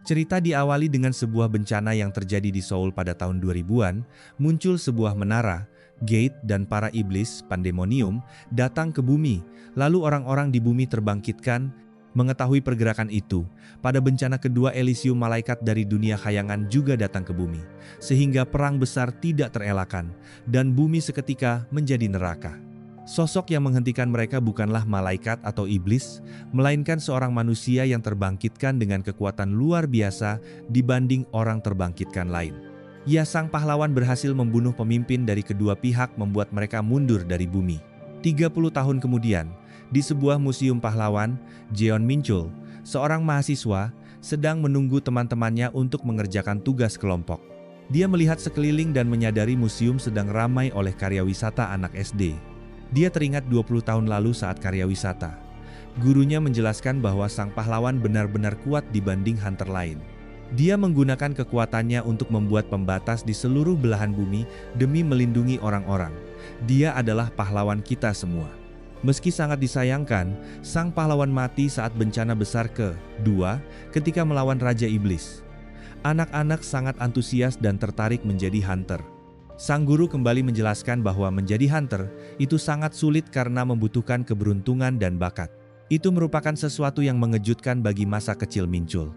Cerita diawali dengan sebuah bencana yang terjadi di Seoul pada tahun 2000-an, muncul sebuah menara, gate dan para iblis, pandemonium, datang ke bumi, lalu orang-orang di bumi terbangkitkan. Mengetahui pergerakan itu, pada bencana kedua Elysium malaikat dari dunia khayangan juga datang ke bumi, sehingga perang besar tidak terelakkan, dan bumi seketika menjadi neraka. Sosok yang menghentikan mereka bukanlah malaikat atau iblis, melainkan seorang manusia yang terbangkitkan dengan kekuatan luar biasa dibanding orang terbangkitkan lain. Ya, sang pahlawan berhasil membunuh pemimpin dari kedua pihak membuat mereka mundur dari bumi. 30 tahun kemudian, di sebuah museum pahlawan, Jeon Min-chul, seorang mahasiswa, sedang menunggu teman-temannya untuk mengerjakan tugas kelompok. Dia melihat sekeliling dan menyadari museum sedang ramai oleh karya wisata anak SD. Dia teringat 20 tahun lalu saat karya wisata. Gurunya menjelaskan bahwa sang pahlawan benar-benar kuat dibanding hunter lain. Dia menggunakan kekuatannya untuk membuat pembatas di seluruh belahan bumi demi melindungi orang-orang. Dia adalah pahlawan kita semua. Meski sangat disayangkan, sang pahlawan mati saat bencana besar kedua ketika melawan Raja Iblis. Anak-anak sangat antusias dan tertarik menjadi hunter. Sang guru kembali menjelaskan bahwa menjadi hunter itu sangat sulit karena membutuhkan keberuntungan dan bakat. Itu merupakan sesuatu yang mengejutkan bagi masa kecil Min-chul.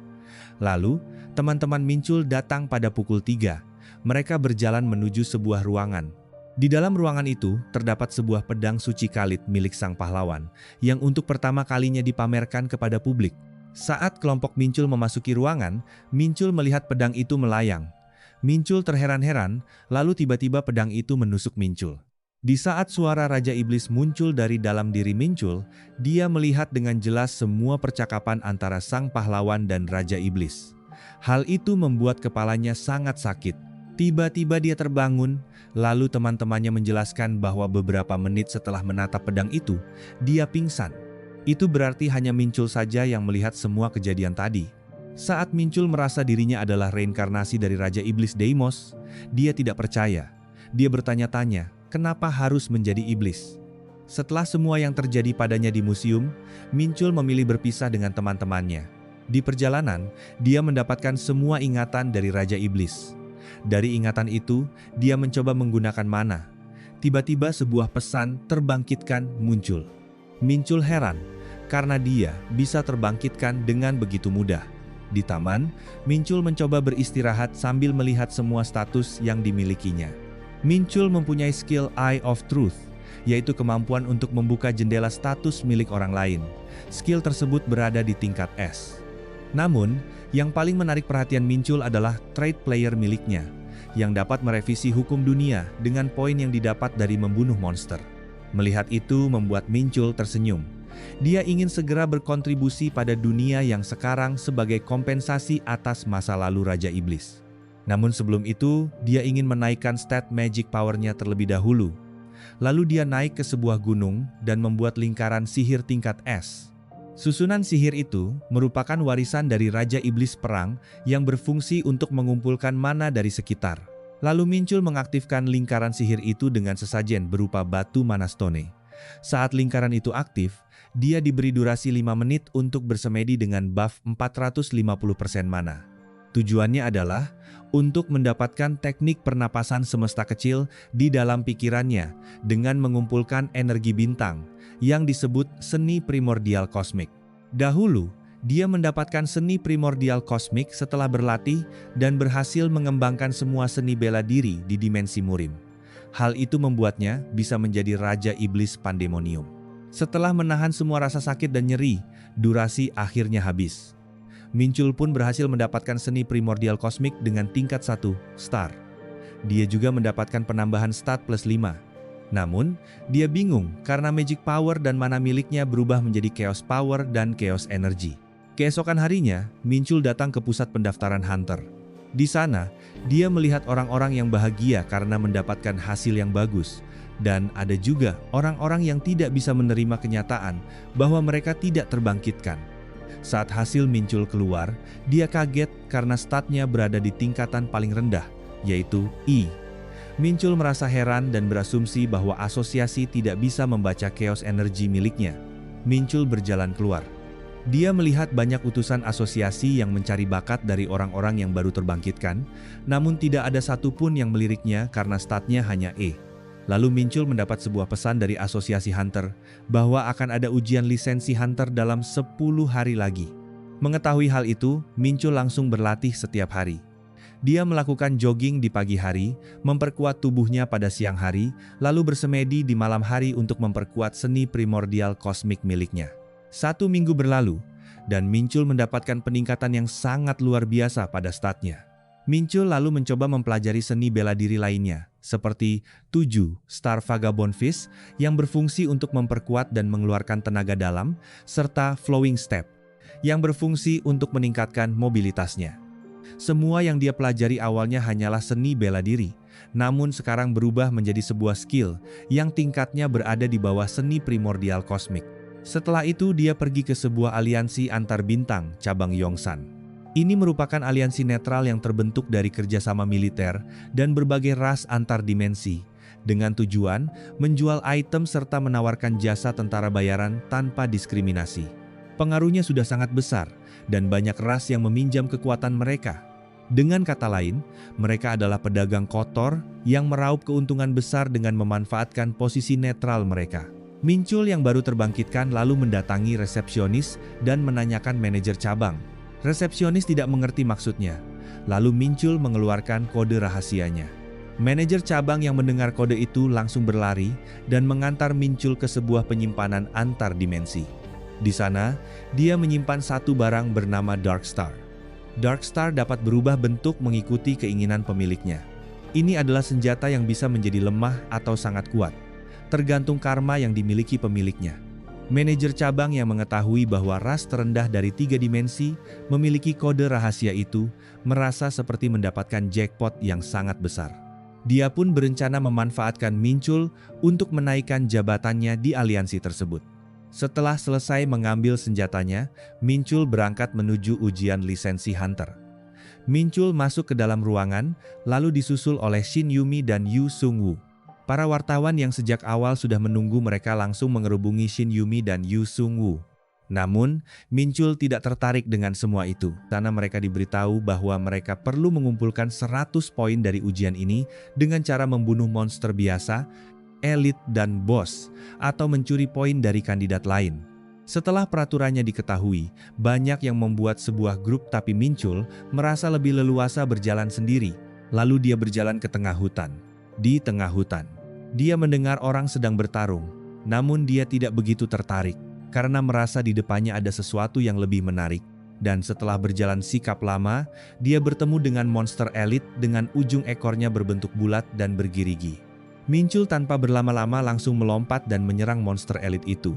Lalu, teman-teman Min-chul datang pada pukul 3. Mereka berjalan menuju sebuah ruangan. Di dalam ruangan itu, terdapat sebuah pedang suci Khalid milik sang pahlawan, yang untuk pertama kalinya dipamerkan kepada publik. Saat kelompok Min-chul memasuki ruangan, Min-chul melihat pedang itu melayang. Min-chul terheran-heran, lalu tiba-tiba pedang itu menusuk Min-chul. Di saat suara Raja Iblis muncul dari dalam diri Min-chul, dia melihat dengan jelas semua percakapan antara sang pahlawan dan Raja Iblis. Hal itu membuat kepalanya sangat sakit. Tiba-tiba dia terbangun, lalu teman-temannya menjelaskan bahwa beberapa menit setelah menatap pedang itu, dia pingsan. Itu berarti hanya Min-chul saja yang melihat semua kejadian tadi. Saat Min-chul merasa dirinya adalah reinkarnasi dari Raja Iblis Deimos, dia tidak percaya. Dia bertanya-tanya, kenapa harus menjadi iblis? Setelah semua yang terjadi padanya di museum, Min-chul memilih berpisah dengan teman-temannya. Di perjalanan, dia mendapatkan semua ingatan dari Raja Iblis. Dari ingatan itu, dia mencoba menggunakan mana. Tiba-tiba sebuah pesan terbangkitkan muncul. Min-chul heran, karena dia bisa terbangkitkan dengan begitu mudah. Di taman, Min-chul mencoba beristirahat sambil melihat semua status yang dimilikinya. Min-chul mempunyai skill Eye of Truth, yaitu kemampuan untuk membuka jendela status milik orang lain. Skill tersebut berada di tingkat S. Namun, yang paling menarik perhatian Min-chul adalah trait player miliknya, yang dapat merevisi hukum dunia dengan poin yang didapat dari membunuh monster. Melihat itu membuat Min-chul tersenyum. Dia ingin segera berkontribusi pada dunia yang sekarang sebagai kompensasi atas masa lalu Raja Iblis. Namun sebelum itu, dia ingin menaikkan stat magic power-nya terlebih dahulu. Lalu dia naik ke sebuah gunung dan membuat lingkaran sihir tingkat S. Susunan sihir itu merupakan warisan dari Raja Iblis Perang yang berfungsi untuk mengumpulkan mana dari sekitar. Lalu Min-chul mengaktifkan lingkaran sihir itu dengan sesajen berupa batu mana stone. Saat lingkaran itu aktif, dia diberi durasi 5 menit untuk bersemedi dengan buff 450% mana. Tujuannya adalah untuk mendapatkan teknik pernapasan semesta kecil di dalam pikirannya dengan mengumpulkan energi bintang yang disebut seni primordial kosmik. Dahulu, dia mendapatkan seni primordial kosmik setelah berlatih dan berhasil mengembangkan semua seni bela diri di dimensi Murim. Hal itu membuatnya bisa menjadi Raja Iblis Pandemonium. Setelah menahan semua rasa sakit dan nyeri, durasi akhirnya habis. Min-chul pun berhasil mendapatkan seni primordial kosmik dengan tingkat 1 star. Dia juga mendapatkan penambahan stat plus 5. Namun, dia bingung karena magic power dan mana miliknya berubah menjadi chaos power dan chaos energy. Keesokan harinya, Min-chul datang ke pusat pendaftaran hunter. Di sana, dia melihat orang-orang yang bahagia karena mendapatkan hasil yang bagus. Dan ada juga orang-orang yang tidak bisa menerima kenyataan bahwa mereka tidak terbangkitkan. Saat hasil Min-chul keluar, dia kaget karena statnya berada di tingkatan paling rendah, yaitu I. Min-chul merasa heran dan berasumsi bahwa asosiasi tidak bisa membaca chaos energy miliknya. Min-chul berjalan keluar. Dia melihat banyak utusan asosiasi yang mencari bakat dari orang-orang yang baru terbangkitkan, namun tidak ada satupun yang meliriknya karena statnya hanya E. Lalu Minchul mendapat sebuah pesan dari asosiasi Hunter, bahwa akan ada ujian lisensi Hunter dalam 10 hari lagi. Mengetahui hal itu, Minchul langsung berlatih setiap hari. Dia melakukan jogging di pagi hari, memperkuat tubuhnya pada siang hari, lalu bersemedi di malam hari untuk memperkuat seni primordial kosmik miliknya. 1 minggu berlalu, dan Minchul mendapatkan peningkatan yang sangat luar biasa pada statnya. Minchul lalu mencoba mempelajari seni bela diri lainnya, seperti 7 Star Vagabond Fist yang berfungsi untuk memperkuat dan mengeluarkan tenaga dalam, serta Flowing Step yang berfungsi untuk meningkatkan mobilitasnya. Semua yang dia pelajari awalnya hanyalah seni bela diri, namun sekarang berubah menjadi sebuah skill yang tingkatnya berada di bawah seni primordial kosmik. Setelah itu dia pergi ke sebuah aliansi antar bintang cabang Yongsan. Ini merupakan aliansi netral yang terbentuk dari kerjasama militer dan berbagai ras antar dimensi, dengan tujuan menjual item serta menawarkan jasa tentara bayaran tanpa diskriminasi. Pengaruhnya sudah sangat besar, dan banyak ras yang meminjam kekuatan mereka. Dengan kata lain, mereka adalah pedagang kotor yang meraup keuntungan besar dengan memanfaatkan posisi netral mereka. Minchul yang baru terbangkitkan lalu mendatangi resepsionis dan menanyakan manajer cabang. Resepsionis tidak mengerti maksudnya, lalu Minchul mengeluarkan kode rahasianya. Manajer cabang yang mendengar kode itu langsung berlari dan mengantar Minchul ke sebuah penyimpanan antar dimensi. Di sana, dia menyimpan satu barang bernama Dark Star. Dark Star dapat berubah bentuk mengikuti keinginan pemiliknya. Ini adalah senjata yang bisa menjadi lemah atau sangat kuat, tergantung karma yang dimiliki pemiliknya. Manajer cabang yang mengetahui bahwa ras terendah dari 3 dimensi memiliki kode rahasia itu, merasa seperti mendapatkan jackpot yang sangat besar. Dia pun berencana memanfaatkan Minchul untuk menaikkan jabatannya di aliansi tersebut. Setelah selesai mengambil senjatanya, Minchul berangkat menuju ujian lisensi Hunter. Minchul masuk ke dalam ruangan, lalu disusul oleh Shin Yumi dan Yu Sung-woo. Para wartawan yang sejak awal sudah menunggu mereka langsung mengerubungi Shin Yumi dan Yu Sung-woo. Namun, Minchul tidak tertarik dengan semua itu, karena mereka diberitahu bahwa mereka perlu mengumpulkan 100 poin dari ujian ini dengan cara membunuh monster biasa, elit dan bos, atau mencuri poin dari kandidat lain. Setelah peraturannya diketahui, banyak yang membuat sebuah grup tapi Minchul merasa lebih leluasa berjalan sendiri, lalu dia berjalan ke tengah hutan. Di tengah hutan, dia mendengar orang sedang bertarung, namun dia tidak begitu tertarik, karena merasa di depannya ada sesuatu yang lebih menarik. Dan setelah berjalan sikap lama, dia bertemu dengan monster elit dengan ujung ekornya berbentuk bulat dan bergerigi. Minchul tanpa berlama-lama langsung melompat dan menyerang monster elit itu.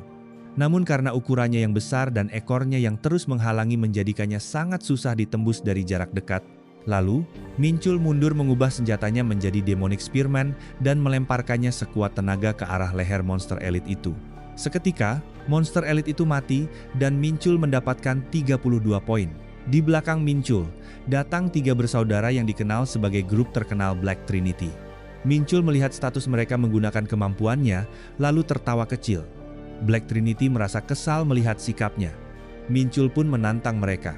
Namun karena ukurannya yang besar dan ekornya yang terus menghalangi menjadikannya sangat susah ditembus dari jarak dekat, lalu Minchul mundur mengubah senjatanya menjadi Demonic Spearman dan melemparkannya sekuat tenaga ke arah leher monster elit itu. Seketika, monster elit itu mati dan Minchul mendapatkan 32 poin. Di belakang Minchul, datang 3 bersaudara yang dikenal sebagai grup terkenal Black Trinity. Minchul melihat status mereka menggunakan kemampuannya, lalu tertawa kecil. Black Trinity merasa kesal melihat sikapnya. Minchul pun menantang mereka.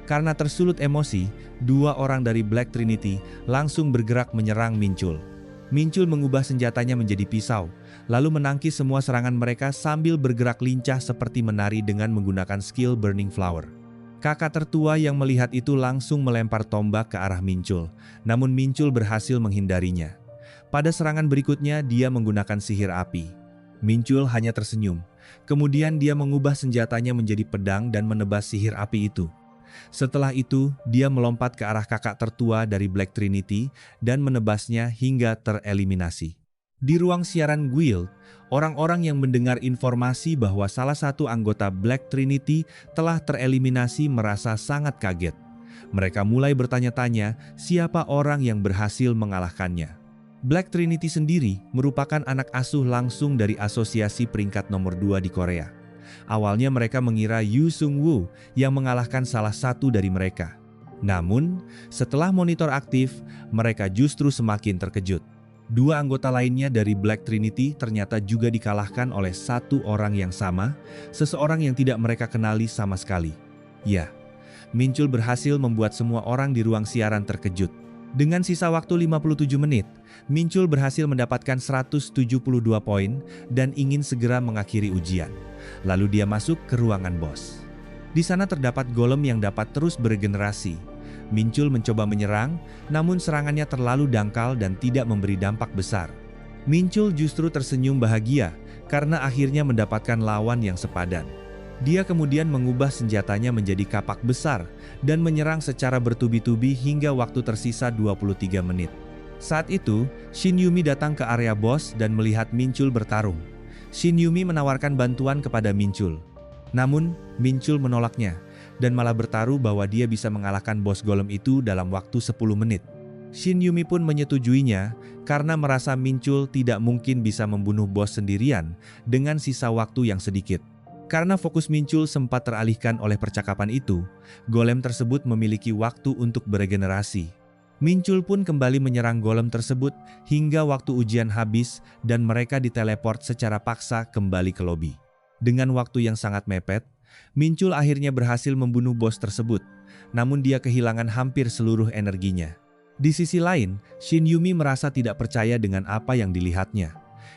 Karena tersulut emosi, 2 orang dari Black Trinity langsung bergerak menyerang Minchul. Minchul mengubah senjatanya menjadi pisau, lalu menangkis semua serangan mereka sambil bergerak lincah seperti menari dengan menggunakan skill Burning Flower. Kakak tertua yang melihat itu langsung melempar tombak ke arah Minchul, namun Minchul berhasil menghindarinya. Pada serangan berikutnya, dia menggunakan sihir api. Minchul hanya tersenyum, kemudian dia mengubah senjatanya menjadi pedang dan menebas sihir api itu. Setelah itu, dia melompat ke arah kakak tertua dari Black Trinity dan menebasnya hingga tereliminasi. Di ruang siaran guild, orang-orang yang mendengar informasi bahwa salah satu anggota Black Trinity telah tereliminasi merasa sangat kaget. Mereka mulai bertanya-tanya siapa orang yang berhasil mengalahkannya. Black Trinity sendiri merupakan anak asuh langsung dari asosiasi peringkat nomor 2 di Korea. Awalnya mereka mengira Yu Sung-woo yang mengalahkan salah satu dari mereka. Namun, setelah monitor aktif, mereka justru semakin terkejut. Dua anggota lainnya dari Black Trinity ternyata juga dikalahkan oleh satu orang yang sama, seseorang yang tidak mereka kenali sama sekali. Ya, Minchul berhasil membuat semua orang di ruang siaran terkejut. Dengan sisa waktu 57 menit, Minchul berhasil mendapatkan 172 poin dan ingin segera mengakhiri ujian. Lalu dia masuk ke ruangan bos. Di sana terdapat golem yang dapat terus beregenerasi. Minchul mencoba menyerang, namun serangannya terlalu dangkal dan tidak memberi dampak besar. Minchul justru tersenyum bahagia karena akhirnya mendapatkan lawan yang sepadan. Dia kemudian mengubah senjatanya menjadi kapak besar dan menyerang secara bertubi-tubi hingga waktu tersisa 23 menit. Saat itu, Shin Yumi datang ke area bos dan melihat Minchul bertarung. Shin Yumi menawarkan bantuan kepada Minchul. Namun, Minchul menolaknya dan malah bertaruh bahwa dia bisa mengalahkan bos golem itu dalam waktu 10 menit. Shin Yumi pun menyetujuinya karena merasa Minchul tidak mungkin bisa membunuh bos sendirian dengan sisa waktu yang sedikit. Karena fokus Minchul sempat teralihkan oleh percakapan itu, golem tersebut memiliki waktu untuk beregenerasi. Minchul pun kembali menyerang golem tersebut hingga waktu ujian habis dan mereka diteleport secara paksa kembali ke lobi. Dengan waktu yang sangat mepet, Minchul akhirnya berhasil membunuh bos tersebut, namun dia kehilangan hampir seluruh energinya. Di sisi lain, Shin Yumi merasa tidak percaya dengan apa yang dilihatnya.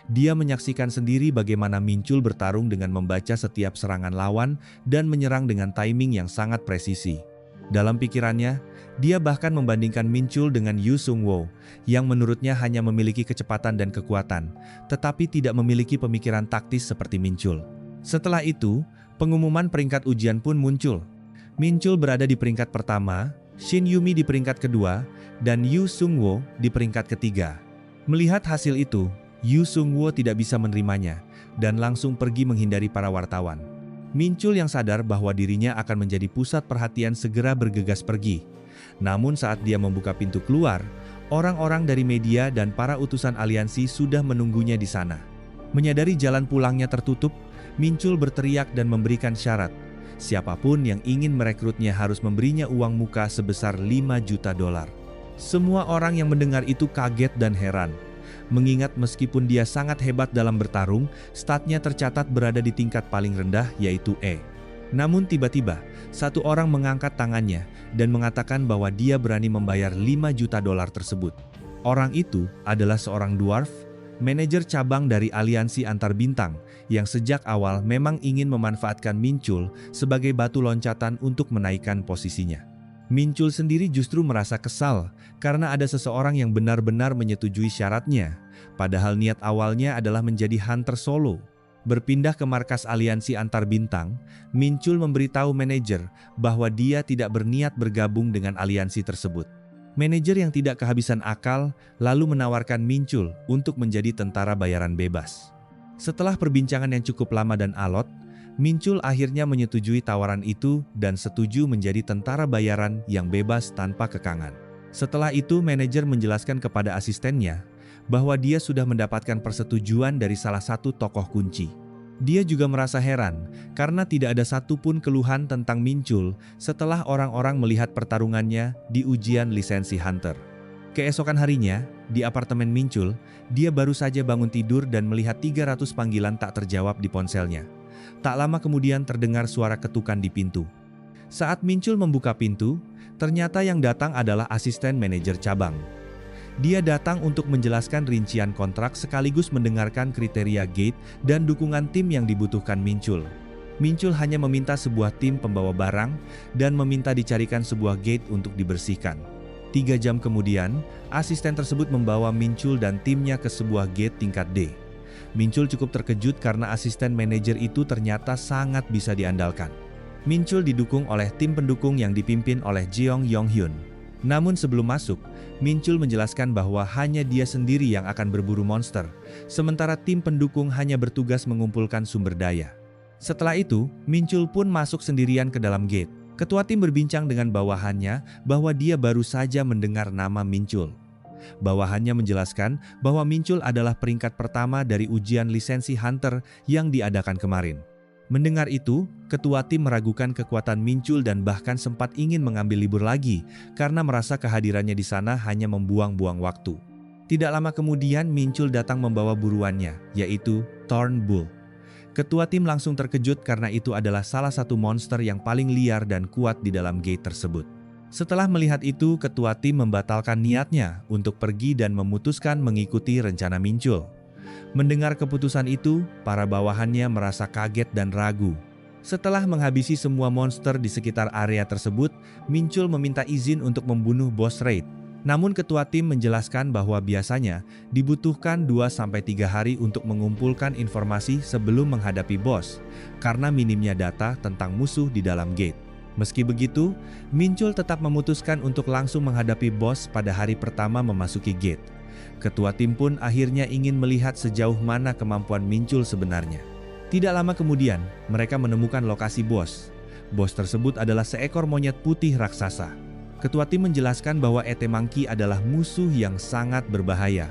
Dia menyaksikan sendiri bagaimana Minchul bertarung dengan membaca setiap serangan lawan dan menyerang dengan timing yang sangat presisi. Dalam pikirannya, dia bahkan membandingkan Minchul dengan Yu Sung-woo, yang menurutnya hanya memiliki kecepatan dan kekuatan, tetapi tidak memiliki pemikiran taktis seperti Minchul. Setelah itu, pengumuman peringkat ujian pun muncul. Minchul berada di peringkat pertama, Shin Yumi di peringkat kedua, dan Yu Sung-woo di peringkat ketiga. Melihat hasil itu, Yu Sung-woo tidak bisa menerimanya, dan langsung pergi menghindari para wartawan. Minchul yang sadar bahwa dirinya akan menjadi pusat perhatian segera bergegas pergi. Namun saat dia membuka pintu keluar, orang-orang dari media dan para utusan aliansi sudah menunggunya di sana. Menyadari jalan pulangnya tertutup, Minchul berteriak dan memberikan syarat. Siapapun yang ingin merekrutnya harus memberinya uang muka sebesar 5 juta dolar. Semua orang yang mendengar itu kaget dan heran. Mengingat meskipun dia sangat hebat dalam bertarung, statnya tercatat berada di tingkat paling rendah yaitu E. Namun tiba-tiba, satu orang mengangkat tangannya dan mengatakan bahwa dia berani membayar 5 juta dolar tersebut. Orang itu adalah seorang dwarf, manajer cabang dari aliansi antar bintang, yang sejak awal memang ingin memanfaatkan Minchul sebagai batu loncatan untuk menaikkan posisinya. Minchul sendiri justru merasa kesal karena ada seseorang yang benar-benar menyetujui syaratnya, padahal niat awalnya adalah menjadi hunter solo. Berpindah ke markas aliansi antar bintang, Minchul memberitahu manajer bahwa dia tidak berniat bergabung dengan aliansi tersebut. Manajer yang tidak kehabisan akal lalu menawarkan Minchul untuk menjadi tentara bayaran bebas. Setelah perbincangan yang cukup lama dan alot, Minchul akhirnya menyetujui tawaran itu dan setuju menjadi tentara bayaran yang bebas tanpa kekangan. Setelah itu manajer menjelaskan kepada asistennya bahwa dia sudah mendapatkan persetujuan dari salah satu tokoh kunci. Dia juga merasa heran karena tidak ada satupun keluhan tentang Minchul setelah orang-orang melihat pertarungannya di ujian lisensi Hunter. Keesokan harinya, di apartemen Minchul, dia baru saja bangun tidur dan melihat 300 panggilan tak terjawab di ponselnya. Tak lama kemudian terdengar suara ketukan di pintu. Saat Minchul membuka pintu, ternyata yang datang adalah asisten manajer cabang. Dia datang untuk menjelaskan rincian kontrak sekaligus mendengarkan kriteria gate dan dukungan tim yang dibutuhkan Minchul. Minchul hanya meminta sebuah tim pembawa barang dan meminta dicarikan sebuah gate untuk dibersihkan. 3 jam kemudian, asisten tersebut membawa Minchul dan timnya ke sebuah gate tingkat D. Minchul cukup terkejut karena asisten manajer itu ternyata sangat bisa diandalkan. Minchul didukung oleh tim pendukung yang dipimpin oleh Jeong Yong-hyun. Namun sebelum masuk, Minchul menjelaskan bahwa hanya dia sendiri yang akan berburu monster, sementara tim pendukung hanya bertugas mengumpulkan sumber daya. Setelah itu, Minchul pun masuk sendirian ke dalam gate. Ketua tim berbincang dengan bawahannya bahwa dia baru saja mendengar nama Minchul. Bawahannya menjelaskan bahwa Minchul adalah peringkat pertama dari ujian lisensi Hunter yang diadakan kemarin. Mendengar itu, ketua tim meragukan kekuatan Minchul dan bahkan sempat ingin mengambil libur lagi karena merasa kehadirannya di sana hanya membuang-buang waktu. Tidak lama kemudian Minchul datang membawa buruannya, yaitu Thorn Bull. Ketua tim langsung terkejut karena itu adalah salah satu monster yang paling liar dan kuat di dalam gate tersebut. Setelah melihat itu, ketua tim membatalkan niatnya untuk pergi dan memutuskan mengikuti rencana Minchul. Mendengar keputusan itu, para bawahannya merasa kaget dan ragu. Setelah menghabisi semua monster di sekitar area tersebut, Minchul meminta izin untuk membunuh bos raid. Namun ketua tim menjelaskan bahwa biasanya dibutuhkan 2-3 hari untuk mengumpulkan informasi sebelum menghadapi bos, karena minimnya data tentang musuh di dalam gate. Meski begitu, Minchul tetap memutuskan untuk langsung menghadapi bos pada hari pertama memasuki gate. Ketua tim pun akhirnya ingin melihat sejauh mana kemampuan Minchul sebenarnya. Tidak lama kemudian, mereka menemukan lokasi bos. Bos tersebut adalah seekor monyet putih raksasa. Ketua tim menjelaskan bahwa Ete Monkey adalah musuh yang sangat berbahaya.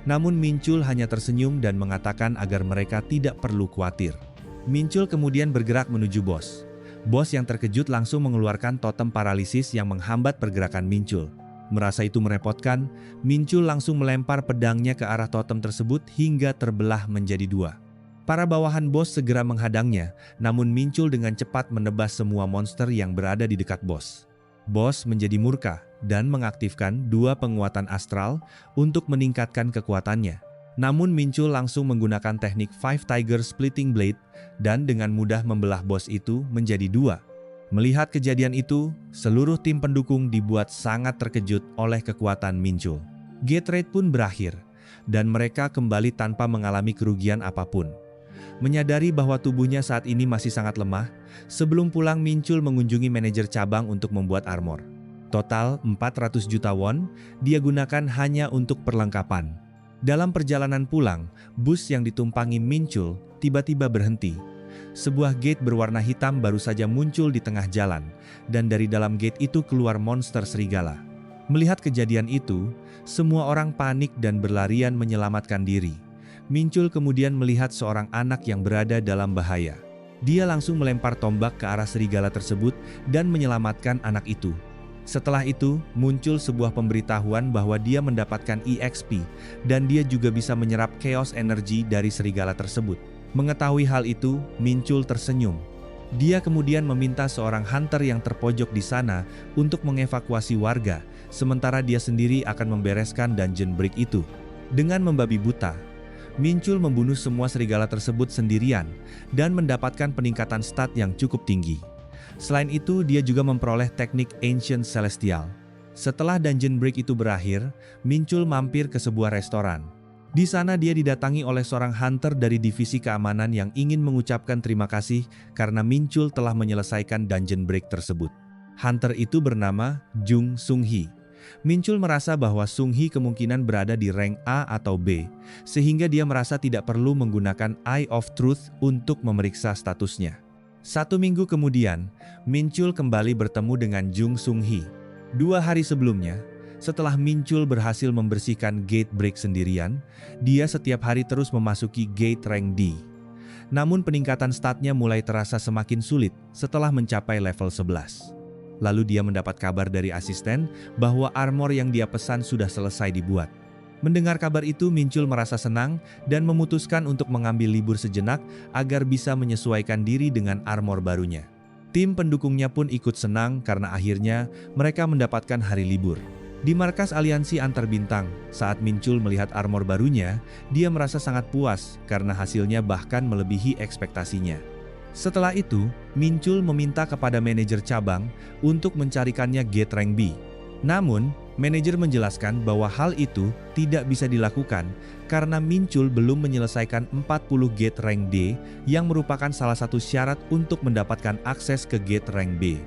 Namun Minchul hanya tersenyum dan mengatakan agar mereka tidak perlu khawatir. Minchul kemudian bergerak menuju bos. Bos yang terkejut langsung mengeluarkan totem paralisis yang menghambat pergerakan Minchul. Merasa itu merepotkan, Minchul langsung melempar pedangnya ke arah totem tersebut hingga terbelah menjadi dua. Para bawahan bos segera menghadangnya, namun Minchul dengan cepat menebas semua monster yang berada di dekat bos. Bos menjadi murka dan mengaktifkan 2 penguatan astral untuk meningkatkan kekuatannya. Namun Minchul langsung menggunakan teknik Five Tiger Splitting Blade dan dengan mudah membelah bos itu menjadi 2. Melihat kejadian itu, seluruh tim pendukung dibuat sangat terkejut oleh kekuatan Minchul. Gate raid pun berakhir, dan mereka kembali tanpa mengalami kerugian apapun. Menyadari bahwa tubuhnya saat ini masih sangat lemah, sebelum pulang Minchul mengunjungi manajer cabang untuk membuat armor. Total 400 juta won, dia gunakan hanya untuk perlengkapan. Dalam perjalanan pulang, bus yang ditumpangi Minchul tiba-tiba berhenti. Sebuah gate berwarna hitam baru saja muncul di tengah jalan, dan dari dalam gate itu keluar monster serigala. Melihat kejadian itu, semua orang panik dan berlarian menyelamatkan diri. Minchul kemudian melihat seorang anak yang berada dalam bahaya. Dia langsung melempar tombak ke arah serigala tersebut dan menyelamatkan anak itu. Setelah itu, muncul sebuah pemberitahuan bahwa dia mendapatkan EXP, dan dia juga bisa menyerap chaos energy dari serigala tersebut. Mengetahui hal itu, Minchul tersenyum. Dia kemudian meminta seorang hunter yang terpojok di sana untuk mengevakuasi warga, sementara dia sendiri akan membereskan dungeon break itu. Dengan membabi buta, Minchul membunuh semua serigala tersebut sendirian, dan mendapatkan peningkatan stat yang cukup tinggi. Selain itu, dia juga memperoleh teknik Ancient Celestial. Setelah dungeon break itu berakhir, Minchul mampir ke sebuah restoran. Di sana dia didatangi oleh seorang hunter dari divisi keamanan yang ingin mengucapkan terima kasih karena Minchul telah menyelesaikan dungeon break tersebut. Hunter itu bernama Jung Sung Hee. Minchul merasa bahwa Sung Hee kemungkinan berada di rank A atau B, sehingga dia merasa tidak perlu menggunakan Eye of Truth untuk memeriksa statusnya. 1 minggu kemudian, Minchul kembali bertemu dengan Jung Sung Hee. 2 hari sebelumnya, setelah Minchul berhasil membersihkan gate break sendirian, dia setiap hari terus memasuki gate rank D. Namun peningkatan statnya mulai terasa semakin sulit setelah mencapai level 11. Lalu dia mendapat kabar dari asisten bahwa armor yang dia pesan sudah selesai dibuat. Mendengar kabar itu, Minchul merasa senang dan memutuskan untuk mengambil libur sejenak agar bisa menyesuaikan diri dengan armor barunya. Tim pendukungnya pun ikut senang karena akhirnya mereka mendapatkan hari libur. Di markas aliansi antar bintang, saat Minchul melihat armor barunya, dia merasa sangat puas karena hasilnya bahkan melebihi ekspektasinya. Setelah itu, Minchul meminta kepada manajer cabang untuk mencarikannya gate rank B. Namun, manajer menjelaskan bahwa hal itu tidak bisa dilakukan karena Minchul belum menyelesaikan 40 gate rank D yang merupakan salah satu syarat untuk mendapatkan akses ke gate rank B.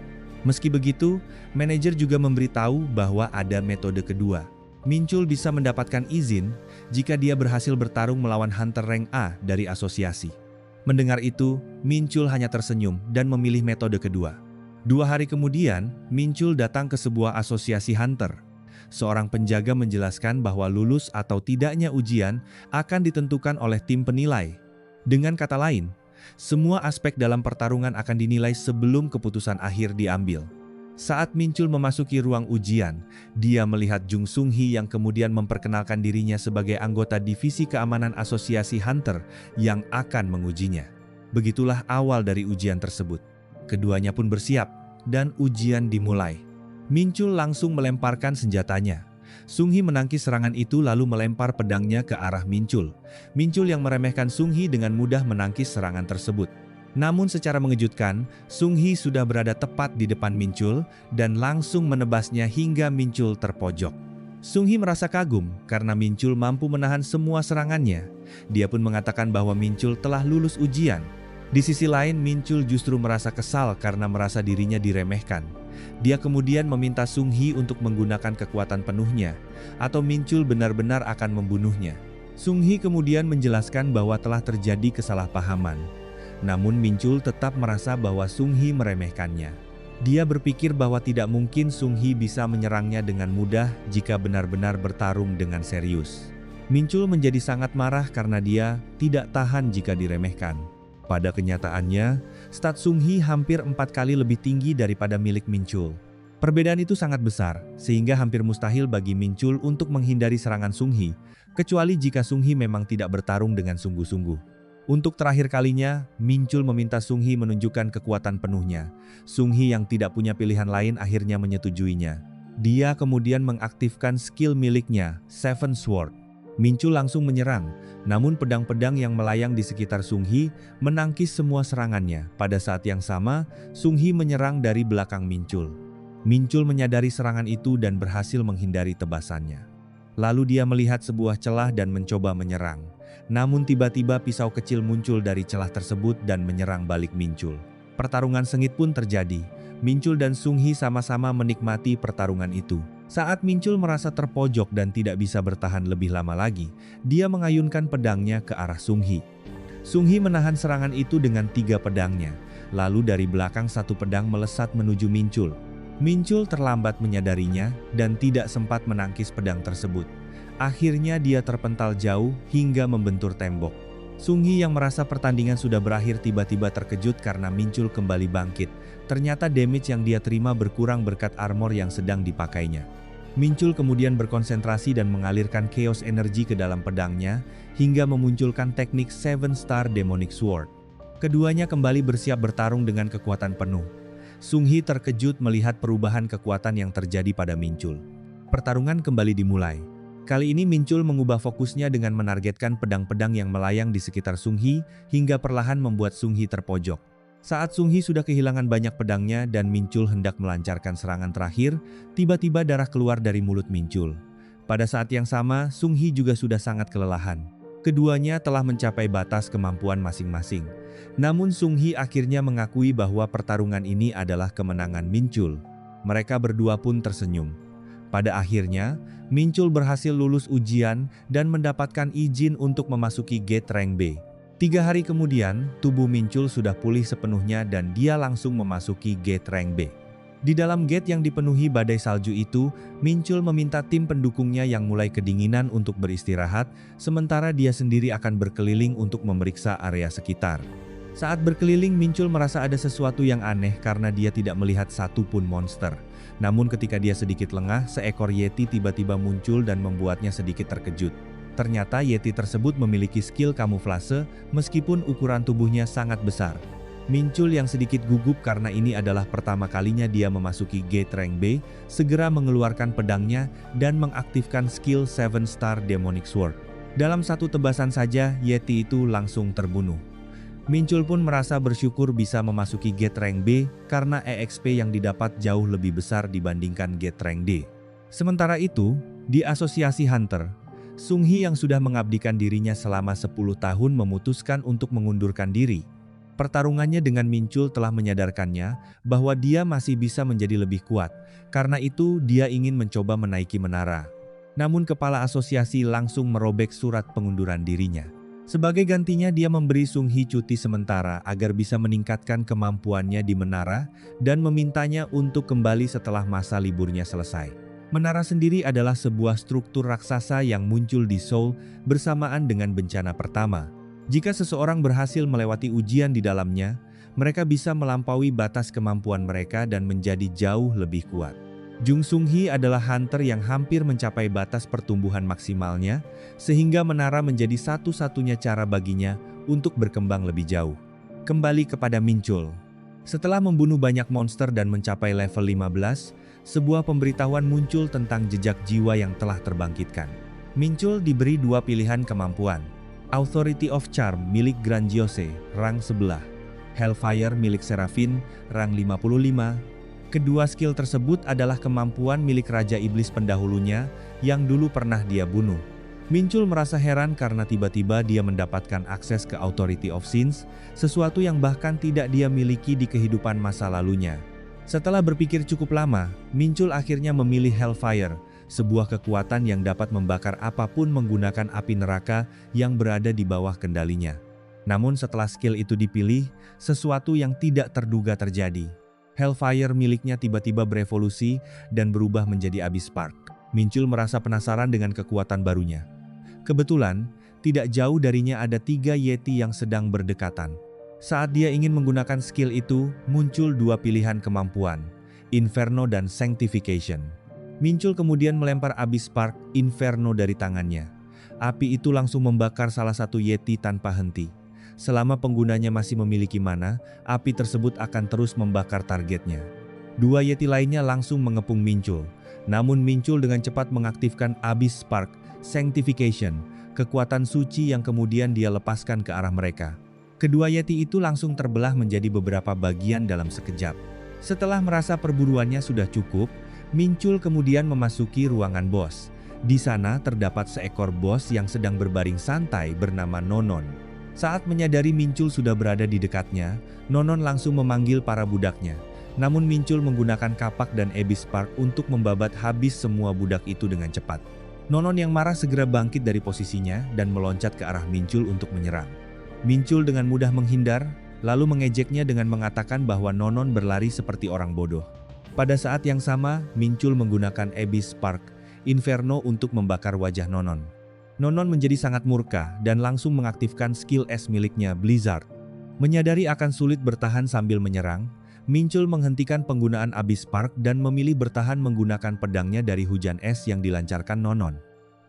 Meski begitu, manajer juga memberitahu bahwa ada metode kedua. Minchul bisa mendapatkan izin jika dia berhasil bertarung melawan hunter rank A dari asosiasi. Mendengar itu, Minchul hanya tersenyum dan memilih metode kedua. 2 hari kemudian, Minchul datang ke sebuah asosiasi hunter. Seorang penjaga menjelaskan bahwa lulus atau tidaknya ujian akan ditentukan oleh tim penilai. Dengan kata lain, semua aspek dalam pertarungan akan dinilai sebelum keputusan akhir diambil. Saat Minchul memasuki ruang ujian, dia melihat Jung Sung-hee yang kemudian memperkenalkan dirinya sebagai anggota divisi keamanan asosiasi Hunter yang akan mengujinya. Begitulah awal dari ujian tersebut. Keduanya pun bersiap, dan ujian dimulai. Minchul langsung melemparkan senjatanya. Sung-hee menangkis serangan itu lalu melempar pedangnya ke arah Minchul. Minchul yang meremehkan Sung-hee dengan mudah menangkis serangan tersebut. Namun secara mengejutkan, Sung-hee sudah berada tepat di depan Minchul dan langsung menebasnya hingga Minchul terpojok. Sung-hee merasa kagum karena Minchul mampu menahan semua serangannya. Dia pun mengatakan bahwa Minchul telah lulus ujian. Di sisi lain, Minchul justru merasa kesal karena merasa dirinya diremehkan. Dia kemudian meminta Sung-hee untuk menggunakan kekuatan penuhnya, atau Minchul benar-benar akan membunuhnya. Sung-hee kemudian menjelaskan bahwa telah terjadi kesalahpahaman. Namun Minchul tetap merasa bahwa Sung-hee meremehkannya. Dia berpikir bahwa tidak mungkin Sung-hee bisa menyerangnya dengan mudah jika benar-benar bertarung dengan serius. Minchul menjadi sangat marah karena dia tidak tahan jika diremehkan. Pada kenyataannya, stat Sung-hee hampir 4 kali lebih tinggi daripada milik Minchul. Perbedaan itu sangat besar, sehingga hampir mustahil bagi Minchul untuk menghindari serangan Sung-hee, kecuali jika Sung-hee memang tidak bertarung dengan sungguh-sungguh. Untuk terakhir kalinya, Minchul meminta Sung-hee menunjukkan kekuatan penuhnya. Sung-hee yang tidak punya pilihan lain akhirnya menyetujuinya. Dia kemudian mengaktifkan skill miliknya, Seven Sword. Minchul langsung menyerang, namun pedang-pedang yang melayang di sekitar Sung-hee menangkis semua serangannya. Pada saat yang sama, Sung-hee menyerang dari belakang Minchul. Minchul menyadari serangan itu dan berhasil menghindari tebasannya. Lalu dia melihat sebuah celah dan mencoba menyerang. Namun tiba-tiba pisau kecil muncul dari celah tersebut dan menyerang balik Minchul. Pertarungan sengit pun terjadi. Minchul dan Sung-hee sama-sama menikmati pertarungan itu. Saat Minchul merasa terpojok dan tidak bisa bertahan lebih lama lagi, dia mengayunkan pedangnya ke arah Sung-hee. Sung-hee menahan serangan itu dengan 3 pedangnya. Lalu dari belakang satu pedang melesat menuju Minchul. Minchul terlambat menyadarinya dan tidak sempat menangkis pedang tersebut. Akhirnya dia terpental jauh hingga membentur tembok. Sung-hee yang merasa pertandingan sudah berakhir tiba-tiba terkejut karena Minchul kembali bangkit. Ternyata damage yang dia terima berkurang berkat armor yang sedang dipakainya. Minchul kemudian berkonsentrasi dan mengalirkan chaos energy ke dalam pedangnya hingga memunculkan teknik Seven Star Demonic Sword. Keduanya kembali bersiap bertarung dengan kekuatan penuh. Sung-hee terkejut melihat perubahan kekuatan yang terjadi pada Minchul. Pertarungan kembali dimulai. Kali ini Minchul mengubah fokusnya dengan menargetkan pedang-pedang yang melayang di sekitar Sung-hee hingga perlahan membuat Sung-hee terpojok. Saat Sung-hee sudah kehilangan banyak pedangnya dan Minchul hendak melancarkan serangan terakhir, tiba-tiba darah keluar dari mulut Minchul. Pada saat yang sama, Sung-hee juga sudah sangat kelelahan. Keduanya telah mencapai batas kemampuan masing-masing. Namun Sung-hee akhirnya mengakui bahwa pertarungan ini adalah kemenangan Minchul. Mereka berdua pun tersenyum. Pada akhirnya, Minchul berhasil lulus ujian dan mendapatkan izin untuk memasuki gate rank B. 3 hari kemudian, tubuh Minchul sudah pulih sepenuhnya dan dia langsung memasuki gate rank B. Di dalam gate yang dipenuhi badai salju itu, Minchul meminta tim pendukungnya yang mulai kedinginan untuk beristirahat, sementara dia sendiri akan berkeliling untuk memeriksa area sekitar. Saat berkeliling, Minchul merasa ada sesuatu yang aneh karena dia tidak melihat satupun monster. Namun ketika dia sedikit lengah, seekor Yeti tiba-tiba muncul dan membuatnya sedikit terkejut. Ternyata Yeti tersebut memiliki skill kamuflase meskipun ukuran tubuhnya sangat besar. Minchul yang sedikit gugup karena ini adalah pertama kalinya dia memasuki gate rank B, segera mengeluarkan pedangnya dan mengaktifkan skill 7 Star Demonic Sword. Dalam satu tebasan saja, Yeti itu langsung terbunuh. Minchul pun merasa bersyukur bisa memasuki gate rank B karena EXP yang didapat jauh lebih besar dibandingkan gate rank D. Sementara itu, di asosiasi Hunter, Sung-hee yang sudah mengabdikan dirinya selama 10 tahun memutuskan untuk mengundurkan diri. Pertarungannya dengan Minchul telah menyadarkannya bahwa dia masih bisa menjadi lebih kuat. Karena itu, dia ingin mencoba menaiki menara. Namun kepala asosiasi langsung merobek surat pengunduran dirinya. Sebagai gantinya dia memberi Sung-hee cuti sementara agar bisa meningkatkan kemampuannya di menara dan memintanya untuk kembali setelah masa liburnya selesai. Menara sendiri adalah sebuah struktur raksasa yang muncul di Seoul bersamaan dengan bencana pertama. Jika seseorang berhasil melewati ujian di dalamnya, mereka bisa melampaui batas kemampuan mereka dan menjadi jauh lebih kuat. Jung Sung-hee adalah hunter yang hampir mencapai batas pertumbuhan maksimalnya, sehingga menara menjadi satu-satunya cara baginya untuk berkembang lebih jauh. Kembali kepada Minchul. Setelah membunuh banyak monster dan mencapai level 15, sebuah pemberitahuan muncul tentang jejak jiwa yang telah terbangkitkan. Minchul diberi dua pilihan kemampuan. Authority of Charm milik Grandiose, rang sebelah. Hellfire milik Seraphine, rang 55. Kedua skill tersebut adalah kemampuan milik Raja Iblis pendahulunya, yang dulu pernah dia bunuh. Minchul merasa heran karena tiba-tiba dia mendapatkan akses ke Authority of Sins, sesuatu yang bahkan tidak dia miliki di kehidupan masa lalunya. Setelah berpikir cukup lama, Minchul akhirnya memilih Hellfire, sebuah kekuatan yang dapat membakar apapun menggunakan api neraka yang berada di bawah kendalinya. Namun setelah skill itu dipilih, sesuatu yang tidak terduga terjadi. Hellfire miliknya tiba-tiba berevolusi dan berubah menjadi Abyss Spark. Minchul merasa penasaran dengan kekuatan barunya. Kebetulan, tidak jauh darinya ada 3 Yeti yang sedang berdekatan. Saat dia ingin menggunakan skill itu, muncul dua pilihan kemampuan, Inferno dan Sanctification. Minchul kemudian melempar Abyss Spark Inferno dari tangannya. Api itu langsung membakar salah satu Yeti tanpa henti. Selama penggunanya masih memiliki mana, api tersebut akan terus membakar targetnya. Dua Yeti lainnya langsung mengepung Minchul. Namun Minchul dengan cepat mengaktifkan Abyss Spark Sanctification, kekuatan suci yang kemudian dia lepaskan ke arah mereka. Kedua Yeti itu langsung terbelah menjadi beberapa bagian dalam sekejap. Setelah merasa perburuannya sudah cukup, Minchul kemudian memasuki ruangan bos. Di sana terdapat seekor bos yang sedang berbaring santai bernama Nonon. Saat menyadari Minchul sudah berada di dekatnya, Nonon langsung memanggil para budaknya. Namun Minchul menggunakan kapak dan Abyss Spark untuk membabat habis semua budak itu dengan cepat. Nonon yang marah segera bangkit dari posisinya dan meloncat ke arah Minchul untuk menyerang. Minchul dengan mudah menghindar, lalu mengejeknya dengan mengatakan bahwa Nonon berlari seperti orang bodoh. Pada saat yang sama, Minchul menggunakan Abyss Spark Inferno untuk membakar wajah Nonon. Nonon menjadi sangat murka dan langsung mengaktifkan skill es miliknya Blizzard. Menyadari akan sulit bertahan sambil menyerang, Minchul menghentikan penggunaan Abyss Spark dan memilih bertahan menggunakan pedangnya dari hujan es yang dilancarkan Nonon.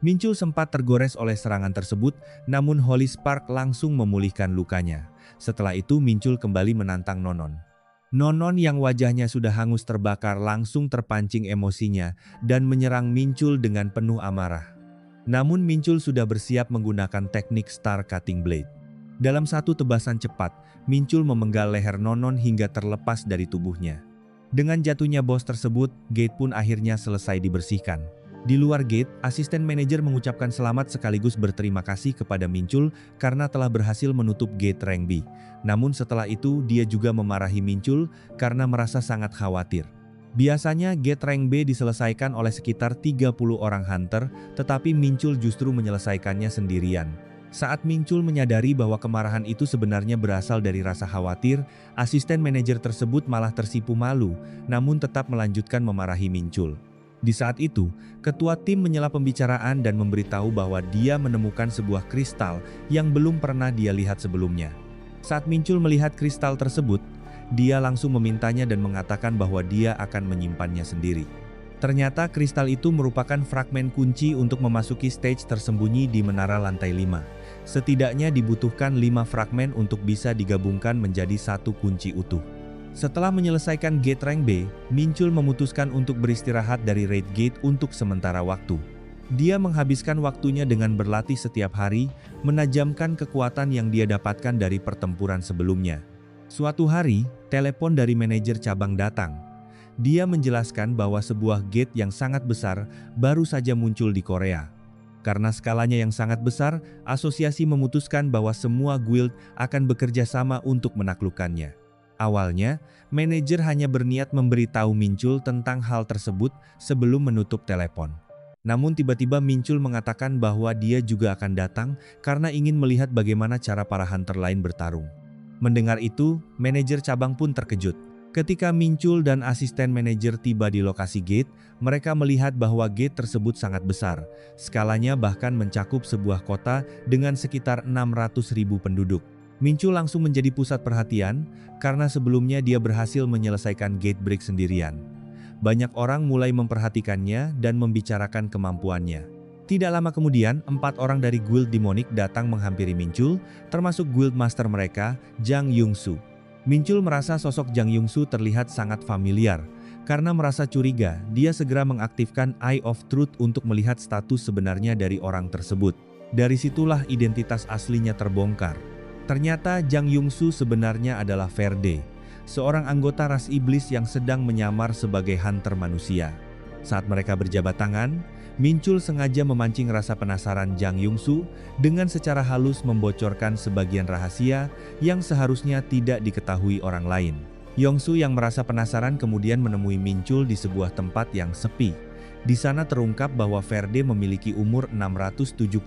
Minchul sempat tergores oleh serangan tersebut, namun Holy Spark langsung memulihkan lukanya. Setelah itu Minchul kembali menantang Nonon. Nonon yang wajahnya sudah hangus terbakar langsung terpancing emosinya dan menyerang Minchul dengan penuh amarah. Namun Minchul sudah bersiap menggunakan teknik Star Cutting Blade. Dalam satu tebasan cepat, Minchul memenggal leher Nonon hingga terlepas dari tubuhnya. Dengan jatuhnya bos tersebut, gate pun akhirnya selesai dibersihkan. Di luar gate, asisten manajer mengucapkan selamat sekaligus berterima kasih kepada Minchul karena telah berhasil menutup gate rank B. Namun setelah itu dia juga memarahi Minchul karena merasa sangat khawatir. Biasanya gate rank B diselesaikan oleh sekitar 30 orang hunter, tetapi Minchul justru menyelesaikannya sendirian. Saat Minchul menyadari bahwa kemarahan itu sebenarnya berasal dari rasa khawatir, asisten manajer tersebut malah tersipu malu, namun tetap melanjutkan memarahi Minchul. Di saat itu, ketua tim menyela pembicaraan dan memberitahu bahwa dia menemukan sebuah kristal yang belum pernah dia lihat sebelumnya. Saat Minchul melihat kristal tersebut, dia langsung memintanya dan mengatakan bahwa dia akan menyimpannya sendiri. Ternyata kristal itu merupakan fragmen kunci untuk memasuki stage tersembunyi di menara lantai 5. Setidaknya dibutuhkan 5 fragmen untuk bisa digabungkan menjadi satu kunci utuh. Setelah menyelesaikan gate rank B, Minchul memutuskan untuk beristirahat dari raid gate untuk sementara waktu. Dia menghabiskan waktunya dengan berlatih setiap hari, menajamkan kekuatan yang dia dapatkan dari pertempuran sebelumnya. Suatu hari, telepon dari manajer cabang datang. Dia menjelaskan bahwa sebuah gate yang sangat besar baru saja muncul di Korea. Karena skalanya yang sangat besar, asosiasi memutuskan bahwa semua guild akan bekerja sama untuk menaklukkannya. Awalnya, manajer hanya berniat memberitahu Minchul tentang hal tersebut sebelum menutup telepon. Namun tiba-tiba Minchul mengatakan bahwa dia juga akan datang karena ingin melihat bagaimana cara para hunter lain bertarung. Mendengar itu, manajer cabang pun terkejut. Ketika Minchul dan asisten manajer tiba di lokasi gate, mereka melihat bahwa gate tersebut sangat besar. Skalanya bahkan mencakup sebuah kota dengan sekitar 600.000 penduduk. Minchul langsung menjadi pusat perhatian, karena sebelumnya dia berhasil menyelesaikan gate break sendirian. Banyak orang mulai memperhatikannya dan membicarakan kemampuannya. Tidak lama kemudian, 4 orang dari guild demonik datang menghampiri Minchul, termasuk guild master mereka, Jang Yungsu. Minchul merasa sosok Jang Yungsu terlihat sangat familiar. Karena merasa curiga, dia segera mengaktifkan Eye of Truth untuk melihat status sebenarnya dari orang tersebut. Dari situlah identitas aslinya terbongkar. Ternyata Jang Yungsu sebenarnya adalah Verde, seorang anggota ras iblis yang sedang menyamar sebagai hunter manusia. Saat mereka berjabat tangan, Minchul sengaja memancing rasa penasaran Jang Yungsu dengan secara halus membocorkan sebagian rahasia yang seharusnya tidak diketahui orang lain. Yongsu yang merasa penasaran kemudian menemui Minchul di sebuah tempat yang sepi. Di sana terungkap bahwa Verde memiliki umur 675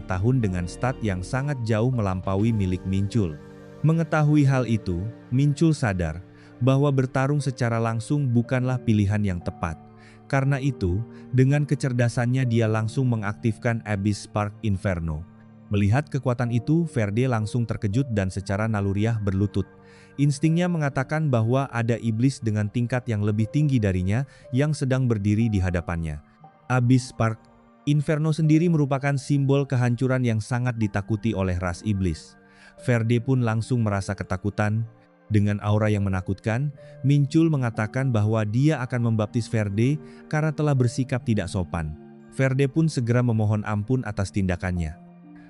tahun dengan stat yang sangat jauh melampaui milik Minchul. Mengetahui hal itu, Minchul sadar bahwa bertarung secara langsung bukanlah pilihan yang tepat. Karena itu, dengan kecerdasannya dia langsung mengaktifkan Abyss Spark Inferno. Melihat kekuatan itu, Verde langsung terkejut dan secara naluriah berlutut. Instingnya mengatakan bahwa ada iblis dengan tingkat yang lebih tinggi darinya yang sedang berdiri di hadapannya. Abyss Spark Inferno sendiri merupakan simbol kehancuran yang sangat ditakuti oleh ras iblis. Verde pun langsung merasa ketakutan. Dengan aura yang menakutkan, Minchul mengatakan bahwa dia akan membaptis Verde karena telah bersikap tidak sopan. Verde pun segera memohon ampun atas tindakannya.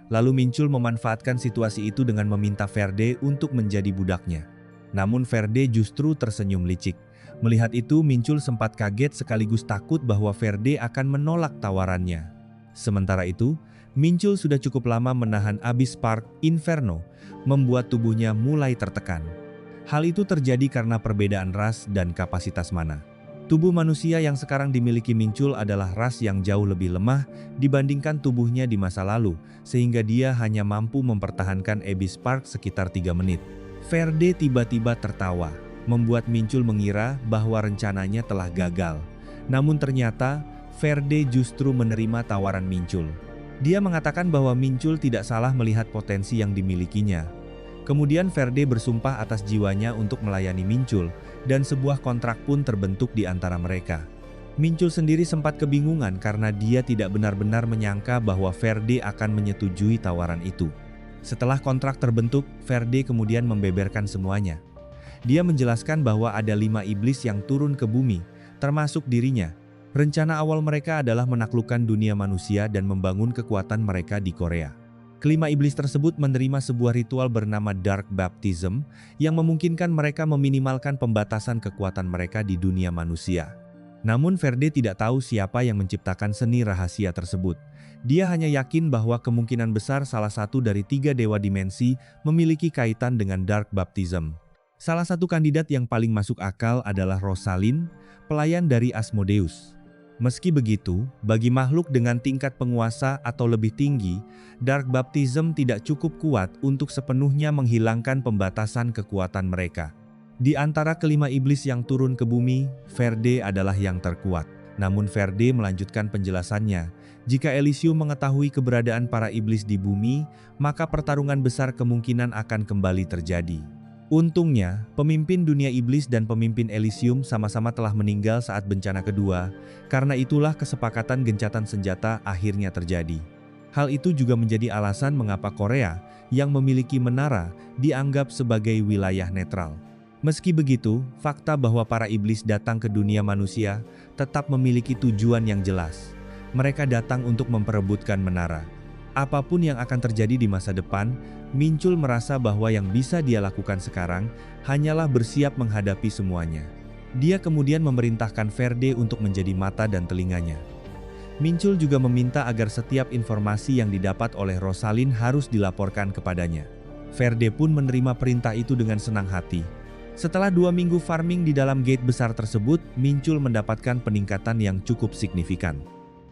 Lalu Minchul memanfaatkan situasi itu dengan meminta Verde untuk menjadi budaknya. Namun Verde justru tersenyum licik. Melihat itu Minchul sempat kaget sekaligus takut bahwa Verde akan menolak tawarannya. Sementara itu, Minchul sudah cukup lama menahan Abyss Spark Inferno, membuat tubuhnya mulai tertekan. Hal itu terjadi karena perbedaan ras dan kapasitas mana. Tubuh manusia yang sekarang dimiliki Minchul adalah ras yang jauh lebih lemah dibandingkan tubuhnya di masa lalu, sehingga dia hanya mampu mempertahankan Abyss Spark sekitar 3 menit. Verde tiba-tiba tertawa, membuat Minchul mengira bahwa rencananya telah gagal. Namun ternyata, Verde justru menerima tawaran Minchul. Dia mengatakan bahwa Minchul tidak salah melihat potensi yang dimilikinya. Kemudian Verde bersumpah atas jiwanya untuk melayani Minchul, dan sebuah kontrak pun terbentuk di antara mereka. Minchul sendiri sempat kebingungan karena dia tidak benar-benar menyangka bahwa Verde akan menyetujui tawaran itu. Setelah kontrak terbentuk, Verde kemudian membeberkan semuanya. Dia menjelaskan bahwa ada 5 iblis yang turun ke bumi, termasuk dirinya. Rencana awal mereka adalah menaklukkan dunia manusia dan membangun kekuatan mereka di Korea. Kelima iblis tersebut menerima sebuah ritual bernama Dark Baptism yang memungkinkan mereka meminimalkan pembatasan kekuatan mereka di dunia manusia. Namun Verde tidak tahu siapa yang menciptakan seni rahasia tersebut. Dia hanya yakin bahwa kemungkinan besar salah satu dari 3 dewa dimensi memiliki kaitan dengan Dark Baptism. Salah satu kandidat yang paling masuk akal adalah Rosalind, pelayan dari Asmodeus. Meski begitu, bagi makhluk dengan tingkat penguasa atau lebih tinggi, Dark Baptism tidak cukup kuat untuk sepenuhnya menghilangkan pembatasan kekuatan mereka. Di antara kelima iblis yang turun ke bumi, Verde adalah yang terkuat. Namun Verde melanjutkan penjelasannya, jika Elysium mengetahui keberadaan para iblis di bumi, maka pertarungan besar kemungkinan akan kembali terjadi. Untungnya, pemimpin dunia iblis dan pemimpin Elysium sama-sama telah meninggal saat bencana kedua, karena itulah kesepakatan gencatan senjata akhirnya terjadi. Hal itu juga menjadi alasan mengapa Korea, yang memiliki menara, dianggap sebagai wilayah netral. Meski begitu, fakta bahwa para iblis datang ke dunia manusia tetap memiliki tujuan yang jelas. Mereka datang untuk memperebutkan menara. Apapun yang akan terjadi di masa depan, Minchul merasa bahwa yang bisa dia lakukan sekarang hanyalah bersiap menghadapi semuanya. Dia kemudian memerintahkan Verde untuk menjadi mata dan telinganya. Minchul juga meminta agar setiap informasi yang didapat oleh Rosalind harus dilaporkan kepadanya. Verde pun menerima perintah itu dengan senang hati. Setelah 2 minggu farming di dalam gate besar tersebut, Minchul mendapatkan peningkatan yang cukup signifikan.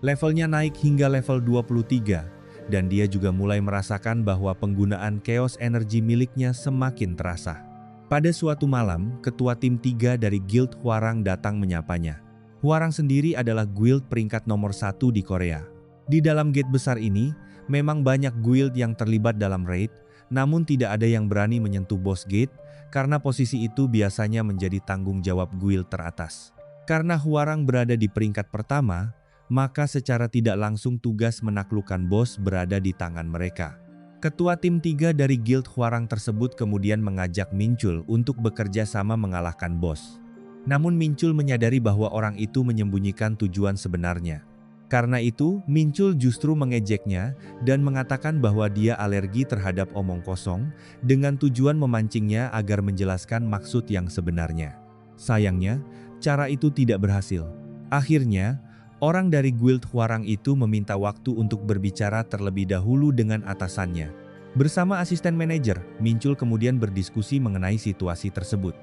Levelnya naik hingga level 23. Dan dia juga mulai merasakan bahwa penggunaan chaos energy miliknya semakin terasa. Pada suatu malam, ketua tim 3 dari Guild Hwarang datang menyapanya. Hwarang sendiri adalah guild peringkat nomor 1 di Korea. Di dalam gate besar ini, memang banyak guild yang terlibat dalam raid, namun tidak ada yang berani menyentuh bos Gate, karena posisi itu biasanya menjadi tanggung jawab guild teratas. Karena Hwoarang berada di peringkat pertama, maka secara tidak langsung tugas menaklukkan bos berada di tangan mereka. Ketua tim 3 dari guild Hwoarang tersebut kemudian mengajak Minchul untuk bekerja sama mengalahkan bos. Namun Minchul menyadari bahwa orang itu menyembunyikan tujuan sebenarnya. Karena itu, Minchul justru mengejeknya dan mengatakan bahwa dia alergi terhadap omong kosong, dengan tujuan memancingnya agar menjelaskan maksud yang sebenarnya. Sayangnya, cara itu tidak berhasil. Akhirnya, orang dari guild Hwoarang itu meminta waktu untuk berbicara terlebih dahulu dengan atasannya. Bersama asisten manajer, Minchul kemudian berdiskusi mengenai situasi tersebut.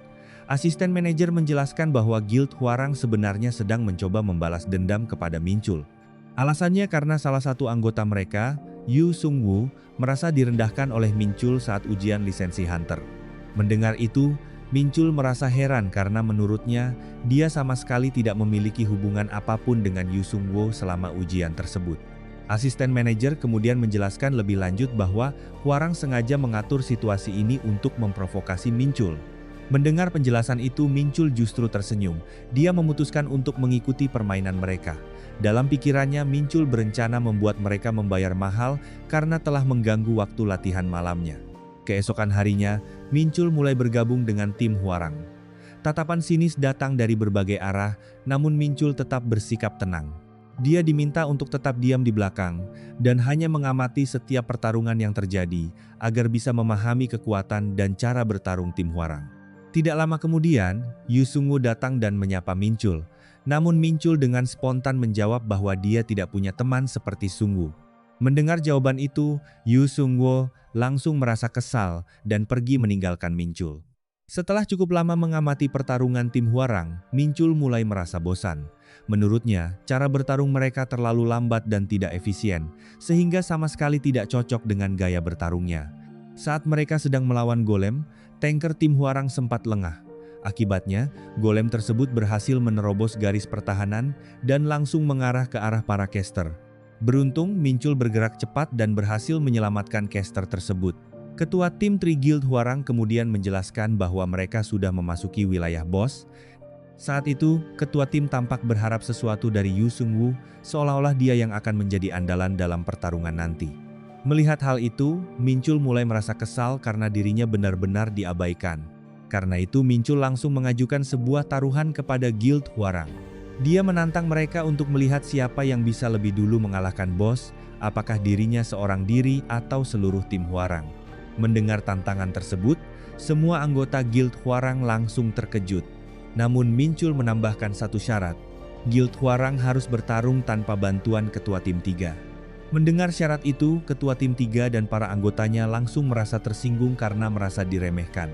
Asisten manajer menjelaskan bahwa guild Hwoarang sebenarnya sedang mencoba membalas dendam kepada Minchul. Alasannya karena salah satu anggota mereka, Yu Sung-woo, merasa direndahkan oleh Minchul saat ujian lisensi Hunter. Mendengar itu, Minchul merasa heran karena menurutnya, dia sama sekali tidak memiliki hubungan apapun dengan Yu Sung-woo selama ujian tersebut. Asisten manajer kemudian menjelaskan lebih lanjut bahwa Hwoarang sengaja mengatur situasi ini untuk memprovokasi Minchul. Mendengar penjelasan itu, Minchul justru tersenyum. Dia memutuskan untuk mengikuti permainan mereka. Dalam pikirannya, Minchul berencana membuat mereka membayar mahal karena telah mengganggu waktu latihan malamnya. Keesokan harinya, Minchul mulai bergabung dengan tim Hwoarang. Tatapan sinis datang dari berbagai arah, namun Minchul tetap bersikap tenang. Dia diminta untuk tetap diam di belakang, dan hanya mengamati setiap pertarungan yang terjadi, agar bisa memahami kekuatan dan cara bertarung tim Hwoarang. Tidak lama kemudian, Yu Sung-woo datang dan menyapa Minchul. Namun Minchul dengan spontan menjawab bahwa dia tidak punya teman seperti Sung-woo. Mendengar jawaban itu, Yu Sung-woo langsung merasa kesal dan pergi meninggalkan Minchul. Setelah cukup lama mengamati pertarungan tim Hwoarang, Minchul mulai merasa bosan. Menurutnya, cara bertarung mereka terlalu lambat dan tidak efisien, sehingga sama sekali tidak cocok dengan gaya bertarungnya. Saat mereka sedang melawan golem, tanker tim Hwoarang sempat lengah. Akibatnya, golem tersebut berhasil menerobos garis pertahanan dan langsung mengarah ke arah para caster. Beruntung, Minchul bergerak cepat dan berhasil menyelamatkan caster tersebut. Ketua tim Tri Guild Hwoarang kemudian menjelaskan bahwa mereka sudah memasuki wilayah bos. Saat itu, ketua tim tampak berharap sesuatu dari Yu Sung-woo, seolah-olah dia yang akan menjadi andalan dalam pertarungan nanti. Melihat hal itu, Minchul mulai merasa kesal karena dirinya benar-benar diabaikan. Karena itu Minchul langsung mengajukan sebuah taruhan kepada guild Hwoarang. Dia menantang mereka untuk melihat siapa yang bisa lebih dulu mengalahkan bos, apakah dirinya seorang diri atau seluruh tim Hwoarang. Mendengar tantangan tersebut, semua anggota guild Hwoarang langsung terkejut. Namun Minchul menambahkan satu syarat, guild Hwoarang harus bertarung tanpa bantuan ketua tim 3. Mendengar syarat itu, ketua tim 3 dan para anggotanya langsung merasa tersinggung karena merasa diremehkan.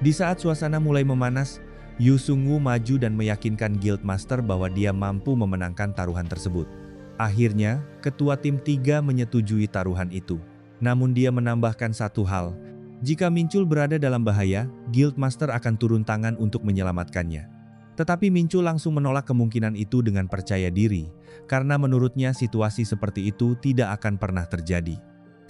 Di saat suasana mulai memanas, Yu Sung-woo maju dan meyakinkan Guild Master bahwa dia mampu memenangkan taruhan tersebut. Akhirnya, ketua tim 3 menyetujui taruhan itu. Namun dia menambahkan satu hal, jika Minchul berada dalam bahaya, Guild Master akan turun tangan untuk menyelamatkannya. Tetapi Minchul langsung menolak kemungkinan itu dengan percaya diri, karena menurutnya situasi seperti itu tidak akan pernah terjadi.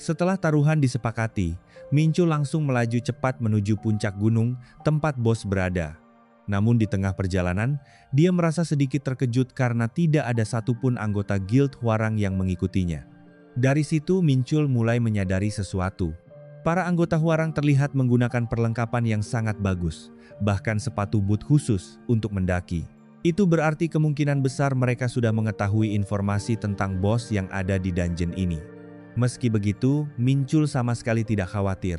Setelah taruhan disepakati, Minchul langsung melaju cepat menuju puncak gunung, tempat bos berada. Namun di tengah perjalanan, dia merasa sedikit terkejut karena tidak ada satupun anggota guild Hwoarang yang mengikutinya. Dari situ Minchul mulai menyadari sesuatu. Para anggota Hwoarang terlihat menggunakan perlengkapan yang sangat bagus, bahkan sepatu boot khusus untuk mendaki. Itu berarti kemungkinan besar mereka sudah mengetahui informasi tentang bos yang ada di dungeon ini. Meski begitu, Minchul sama sekali tidak khawatir.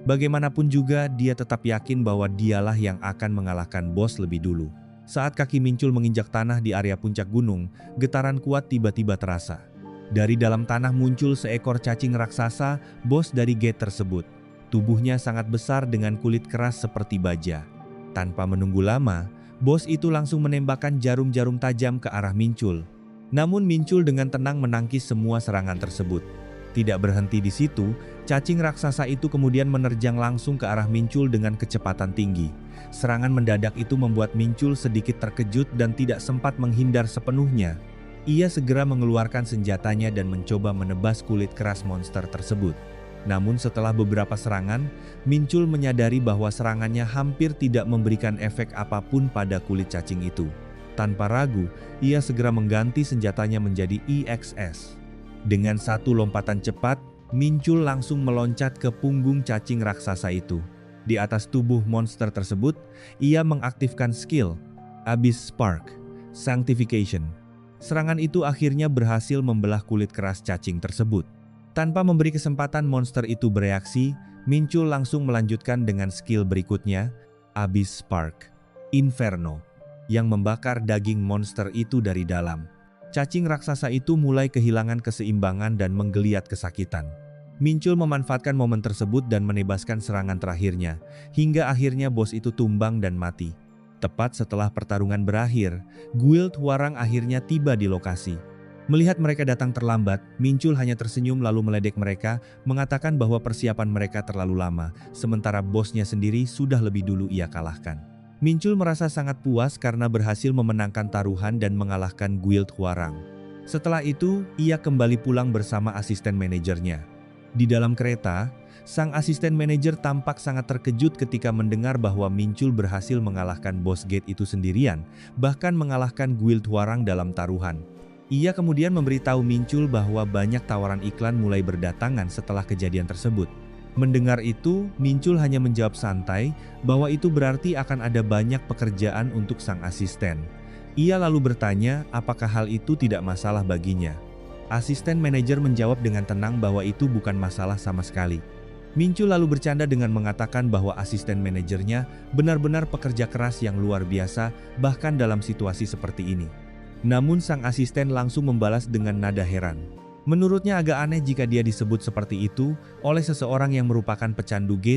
Bagaimanapun juga, dia tetap yakin bahwa dialah yang akan mengalahkan bos lebih dulu. Saat kaki Minchul menginjak tanah di area puncak gunung, getaran kuat tiba-tiba terasa. Dari dalam tanah muncul seekor cacing raksasa, bos dari gate tersebut. Tubuhnya sangat besar dengan kulit keras seperti baja. Tanpa menunggu lama, bos itu langsung menembakkan jarum-jarum tajam ke arah Minchul. Namun Minchul dengan tenang menangkis semua serangan tersebut. Tidak berhenti di situ, cacing raksasa itu kemudian menerjang langsung ke arah Minchul dengan kecepatan tinggi. Serangan mendadak itu membuat Minchul sedikit terkejut dan tidak sempat menghindar sepenuhnya. Ia segera mengeluarkan senjatanya dan mencoba menebas kulit keras monster tersebut. Namun setelah beberapa serangan, Minchul menyadari bahwa serangannya hampir tidak memberikan efek apapun pada kulit cacing itu. Tanpa ragu, ia segera mengganti senjatanya menjadi EXS. Dengan satu lompatan cepat, Minchul langsung meloncat ke punggung cacing raksasa itu. Di atas tubuh monster tersebut, ia mengaktifkan skill Abyss Spark Sanctification. Serangan itu akhirnya berhasil membelah kulit keras cacing tersebut. Tanpa memberi kesempatan monster itu bereaksi, Minchul langsung melanjutkan dengan skill berikutnya, Abyss Spark Inferno, yang membakar daging monster itu dari dalam. Cacing raksasa itu mulai kehilangan keseimbangan dan menggeliat kesakitan. Minchul memanfaatkan momen tersebut dan menebaskan serangan terakhirnya, hingga akhirnya bos itu tumbang dan mati. Tepat setelah pertarungan berakhir, Guild Hwarang akhirnya tiba di lokasi. Melihat mereka datang terlambat, Minchul hanya tersenyum lalu meledek mereka, mengatakan bahwa persiapan mereka terlalu lama, sementara bosnya sendiri sudah lebih dulu ia kalahkan. Minchul merasa sangat puas karena berhasil memenangkan taruhan dan mengalahkan Guild Hwarang. Setelah itu, ia kembali pulang bersama asisten manajernya. Di dalam kereta, sang asisten manajer tampak sangat terkejut ketika mendengar bahwa Minchul berhasil mengalahkan bos gate itu sendirian, bahkan mengalahkan Guild Hwarang dalam taruhan. Ia kemudian memberitahu Minchul bahwa banyak tawaran iklan mulai berdatangan setelah kejadian tersebut. Mendengar itu, Minchul hanya menjawab santai bahwa itu berarti akan ada banyak pekerjaan untuk sang asisten. Ia lalu bertanya apakah hal itu tidak masalah baginya. Asisten manajer menjawab dengan tenang bahwa itu bukan masalah sama sekali. Minchul lalu bercanda dengan mengatakan bahwa asisten manajernya benar-benar pekerja keras yang luar biasa bahkan dalam situasi seperti ini. Namun sang asisten langsung membalas dengan nada heran. Menurutnya agak aneh jika dia disebut seperti itu oleh seseorang yang merupakan pecandu gate